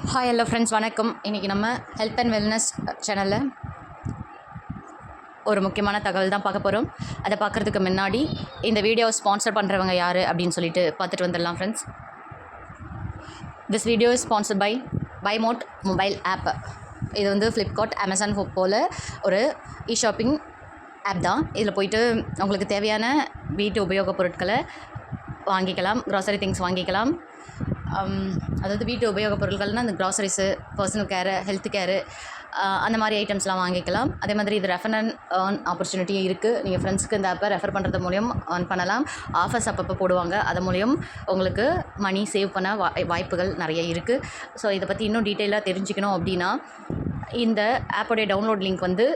Hi hello friends, வணக்கம். இன்றைக்கி நம்ம ஹெல்த் அண்ட் வெல்னஸ் சேனலில் ஒரு முக்கியமான தகவல் தான் பார்க்க போகிறோம். அதை பார்க்குறதுக்கு முன்னாடி இந்த வீடியோவை ஸ்பான்சர் பண்ணுறவங்க யார் அப்படின்னு சொல்லிட்டு பார்த்துட்டு வந்துடலாம் friends. This video is sponsored by பைமோட் மொபைல் ஆப். இது வந்து ஃப்ளிப்கார்ட், அமேசான் போல் ஒரு ஷாப்பிங் ஆப் தான். இதில் போயிட்டு உங்களுக்கு தேவையான வீட்டு உபயோகப் பொருட்களை வாங்கிக்கலாம், க்ராசரி திங்ஸ் வாங்கிக்கலாம். அதாவது வீட்டு உபயோகப் பொருட்கள்னால் அந்த க்ராசரிஸு, பர்சனல் கேரு, ஹெல்த் கேரு, அந்த மாதிரி ஐட்டம்ஸ்லாம் வாங்கிக்கலாம். அதே மாதிரி இது ரெஃபர் அண்ட் ஏர்ன் ஆப்பர்ச்சுனிட்டியும் இருக்குது. நீங்கள் ஃப்ரெண்ட்ஸுக்கு இந்த ஆப்பை ரெஃபர் பண்ணுறது மூலியம் ஏர்ன் பண்ணலாம். ஆஃபர்ஸ் அப்பப்போ போடுவாங்க, அது மூலியம் உங்களுக்கு மணி சேவ் பண்ண வாய்ப்புகள் நிறைய இருக்குது. ஸோ இதை பற்றி இன்னும் டீட்டெயிலாக தெரிஞ்சுக்கணும் அப்படின்னா இந்த ஆப்போடைய டவுன்லோட் லிங்க் வந்து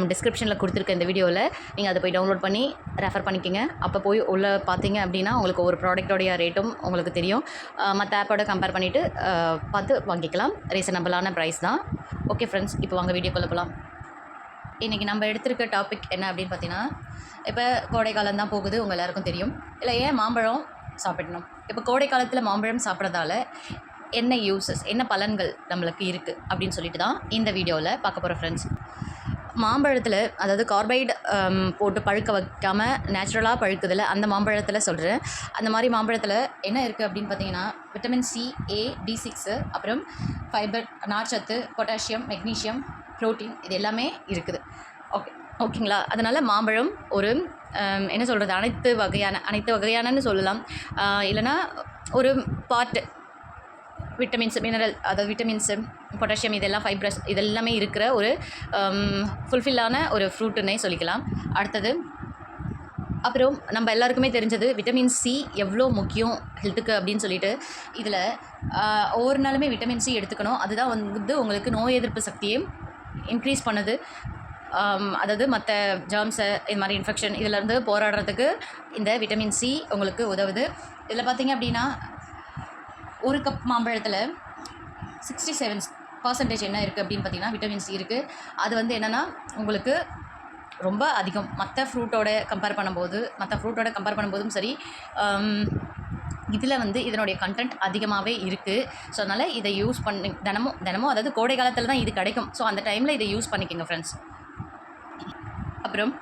டிஸ்கிரிப்ஷனில் கொடுத்துருக்க இந்த வீடியோவில் நீங்கள் அதை போய் டவுன்லோட் பண்ணி ரெஃபர் பண்ணிக்கோங்க. அப்போ போய் உள்ளே பார்த்தீங்க அப்படின்னா உங்களுக்கு ஒரு ப்ராடக்டோடைய ரேட்டும் உங்களுக்கு தெரியும். மற்ற ஆப்போட கம்பேர் பண்ணிவிட்டு பார்த்து வாங்கிக்கலாம். ரீசனபிளான ப்ரைஸ் தான். ஓகே ஃப்ரெண்ட்ஸ், இப்போ வாங்க வீடியோக்குள்ளே போகலாம். இன்றைக்கி நம்ம எடுத்திருக்க டாபிக் என்ன அப்படின்னு பார்த்தீங்கன்னா, இப்போ கோடை காலம் தான் போகுது, உங்கள் எல்லாருக்கும் தெரியும். இல்லை, ஏன் மாம்பழம் சாப்பிடணும்? இப்போ கோடை காலத்தில் மாம்பழம் சாப்பிட்றதால என்ன யூசஸ், என்ன பலன்கள் நம்மளுக்கு இருக்குது அப்படின்னு சொல்லிட்டு தான் இந்த வீடியோவில் பார்க்க போகிறோம் ஃப்ரெண்ட்ஸ். மாம்பழத்தில், அதாவது கார்பைடு போட்டு பழுக்க வைக்காமல் நேச்சுரலாக பழுக்குதில்ல, அந்த மாம்பழத்தில் சொல்கிறேன். அந்த மாதிரி மாம்பழத்தில் என்ன இருக்குது அப்படின்னு பார்த்தீங்கன்னா, விட்டமின் சி, ஏ, B6, அப்புறம் ஃபைபர், நார்ச்சத்து, பொட்டாசியம், மெக்னீஷியம், ப்ரோட்டீன், இது எல்லாமே இருக்குது. ஓகேங்களா? அதனால் மாம்பழம் ஒரு என்ன சொல்கிறது, அனைத்து வகையானன்னு சொல்லலாம். இல்லைனா ஒரு பார்ட் விட்டமின்ஸ், மினரல், அதாவது விட்டமின்ஸு, பொட்டாசியம், இதெல்லாம் ஃபைப்ரஸ், இதெல்லாமே இருக்கிற ஒரு ஃபுல்ஃபில்லான ஒரு ஃப்ரூட்டுன்னே சொல்லிக்கலாம். அடுத்தது, அப்புறம் நம்ம எல்லாருக்குமே தெரிஞ்சது விட்டமின் சி எவ்வளோ முக்கியம் ஹெல்த்துக்கு அப்படின்னு சொல்லிட்டு, இதில் ஒவ்வொரு நாளுமே விட்டமின் சி எடுத்துக்கணும். அதுதான் வந்து உங்களுக்கு நோய் எதிர்ப்பு சக்தியை இன்க்ரீஸ் பண்ணுது. அதாவது மற்ற ஜெர்ம்ஸு, இது மாதிரி இன்ஃபெக்ஷன் இதிலேருந்து போராடுறதுக்கு இந்த விட்டமின் சி உங்களுக்கு உதவுது. இதில் பார்த்திங்க அப்படின்னா, ஒரு கப் மாம்பழத்தில் 67% என்ன இருக்குது அப்படின்னு பார்த்தீங்கன்னா விட்டமின் சி இருக்குது. அது வந்து என்னென்னா உங்களுக்கு ரொம்ப அதிகம். மற்ற ஃப்ரூட்டோட கம்பேர் பண்ணும்போதும் சரி, இதில் வந்து இதனுடைய கண்டென்ட் அதிகமாகவே இருக்குது. ஸோ அதனால் இதை யூஸ் பண்ணி தினமும் அதாவது கோடை காலத்தில் தான் இது கிடைக்கும். ஸோ அந்த டைமில் இதை யூஸ் பண்ணிக்கோங்க ஃப்ரெண்ட்ஸ். அப்புறம்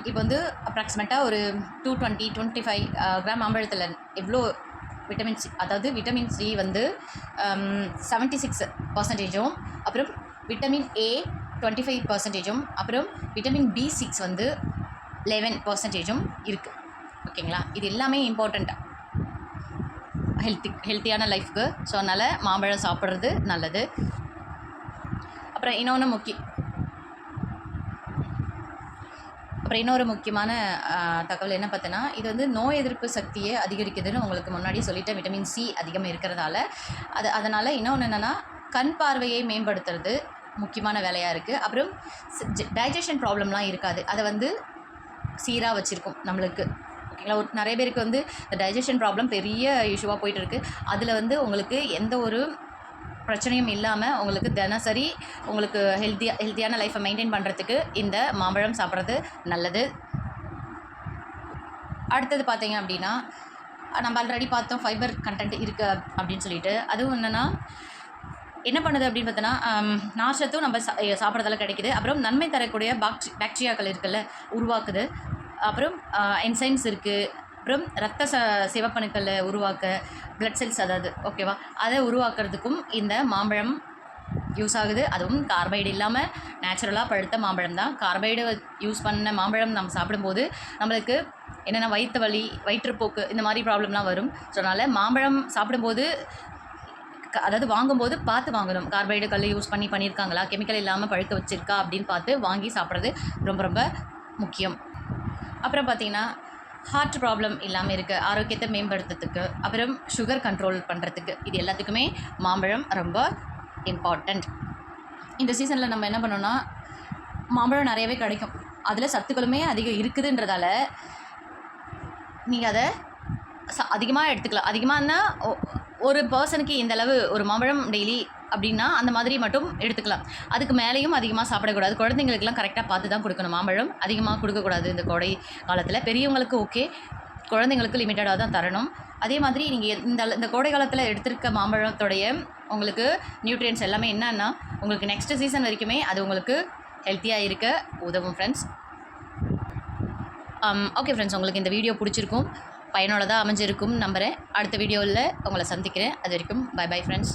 இப்போ வந்து அப்ராக்சிமேட்டாக ஒரு 225 கிராம் மாம்பழத்தில் எவ்வளோ விட்டமின் சி, அதாவது விட்டமின் சி வந்து 76%, அப்புறம் விட்டமின் ஏ 25%, அப்புறம் விட்டமின் B6 வந்து 11% இருக்குது. ஓகேங்களா? இது எல்லாமே இம்பார்ட்டண்ட்டாக ஹெல்த்தியான லைஃப்க்கு. ஸோ அதனால் மாம்பழம் சாப்பிட்றது நல்லது. அப்புறம் இன்னொரு முக்கியமான தகவல் என்ன பார்த்தோன்னா, இது வந்து நோய் எதிர்ப்பு சக்தியை அதிகரிக்குதுன்னு உங்களுக்கு முன்னாடி சொல்லிவிட்டேன். விட்டமின் சி அதிகம் இருக்கிறதால அதனால் இன்னொன்று என்னென்னா, கண் பார்வையை மேம்படுத்துறது முக்கியமான வேலையாக இருக்குது. அப்புறம் டைஜஷன் ப்ராப்ளம்லாம் இருக்காது, அதை வந்து சீராக வச்சுருக்கும் நம்மளுக்கு. ஓகேங்களா? நிறைய பேருக்கு வந்து இந்த டைஜஷன் ப்ராப்ளம் பெரிய இஷ்யூவாக போயிட்டு இருக்குது. அதில் வந்து உங்களுக்கு எந்த ஒரு பிரச்சனையும் இல்லாமல் உங்களுக்கு தினசரி உங்களுக்கு ஹெல்த்தியான லைஃப்பை மெயின்டைன் பண்ணுறதுக்கு இந்த மாம்பழம் சாப்பிட்றது நல்லது. அடுத்தது பார்த்தீங்க அப்படின்னா, நம்ம ஆல்ரெடி பார்த்தோம் ஃபைபர் கண்டென்ட் இருக்குது அப்படின்னு சொல்லிட்டு. அதுவும் என்னென்னா என்ன பண்ணுது அப்படின்னு பார்த்தோன்னா, நார்ச்சத்தும் நம்ம சாப்பிட்றதால கிடைக்கிது. அப்புறம் நன்மை தரக்கூடிய பாக்டீரியாக்கள் இருக்குல்ல, உருவாக்குது. அப்புறம் என்சைம்ஸ் இருக்குது. அப்புறம் ரத்த சிவப்பணுக்களை உருவாக்க, பிளட் செல்ஸ், அதாவது ஓகேவா, அதை உருவாக்குறதுக்கும் இந்த மாம்பழம் யூஸ் ஆகுது. அதுவும் கார்பைடு இல்லாமல் நேச்சுரலாக பழுத்த மாம்பழம் தான். கார்பைடு யூஸ் பண்ண மாம்பழம் நம்ம சாப்பிடும்போது நம்மளுக்கு என்னென்ன வயிற்று வலி, வயிற்றுப்போக்கு, இந்த மாதிரி ப்ராப்ளம்லாம் வரும். ஸோ அதனால் மாம்பழம் சாப்பிடும்போது, அதாவது வாங்கும்போது பார்த்து வாங்கணும். கார்பைடு கல் யூஸ் பண்ணியிருக்காங்களா, கெமிக்கல் இல்லாமல் பழுக்க வச்சுருக்கா அப்படின்னு பார்த்து வாங்கி சாப்பிட்றது ரொம்ப ரொம்ப முக்கியம். அப்புறம் பார்த்திங்கன்னா, ஹார்ட் ப்ராப்ளம் இல்லாமல் இருக்குது, ஆரோக்கியத்தை மேம்படுத்துறதுக்கு, அப்புறம் சுகர் கண்ட்ரோல் பண்ணுறதுக்கு, இது எல்லாத்துக்குமே மாம்பழம் ரொம்ப இம்பார்ட்டண்ட். இந்த சீசனில் நம்ம என்ன பண்ணோன்னா, மாம்பழம் நிறையவே கிடைக்கும். அதில் சத்துக்களுமே அதிகம் இருக்குதுன்றதால நீங்கள் அதை அதிகமாக எடுத்துக்கலாம். அதிகமாகனா ஒரு பர்சனுக்கு இந்தளவு ஒரு மாம்பழம் டெய்லி அப்படின்னா அந்த மாதிரி மட்டும் எடுத்துக்கலாம். அதுக்கு மேலேயும் அதிகமாக சாப்பிடக்கூடாது. குழந்தைங்களுக்கெல்லாம் கரெக்டாக பார்த்து தான் கொடுக்கணும். மாம்பழம் அதிகமாக கொடுக்கக்கூடாது இந்த கோடை காலத்தில். பெரியவங்களுக்கு ஓகே, குழந்தைங்களுக்கு லிமிட்டடாக தான் தரணும். அதே மாதிரி நீங்கள் இந்த கோடை காலத்தில் எடுத்திருக்க மாம்பழத்தோடைய உங்களுக்கு நியூட்ரியன்ஸ் எல்லாமே என்னன்னா உங்களுக்கு நெக்ஸ்ட் சீசன் வரைக்குமே அது உங்களுக்கு ஹெல்த்தியாக இருக்க உதவும் ஃப்ரெண்ட்ஸ். ஓகே ஃப்ரெண்ட்ஸ், உங்களுக்கு இந்த வீடியோ பிடிச்சிருக்கும், பயனுள்ளதாக அமைஞ்சிருக்கும் நம்புகிறேன். அடுத்த வீடியோவில் உங்களை சந்திக்கிறேன். அது வரைக்கும் பை பை ஃப்ரெண்ட்ஸ்.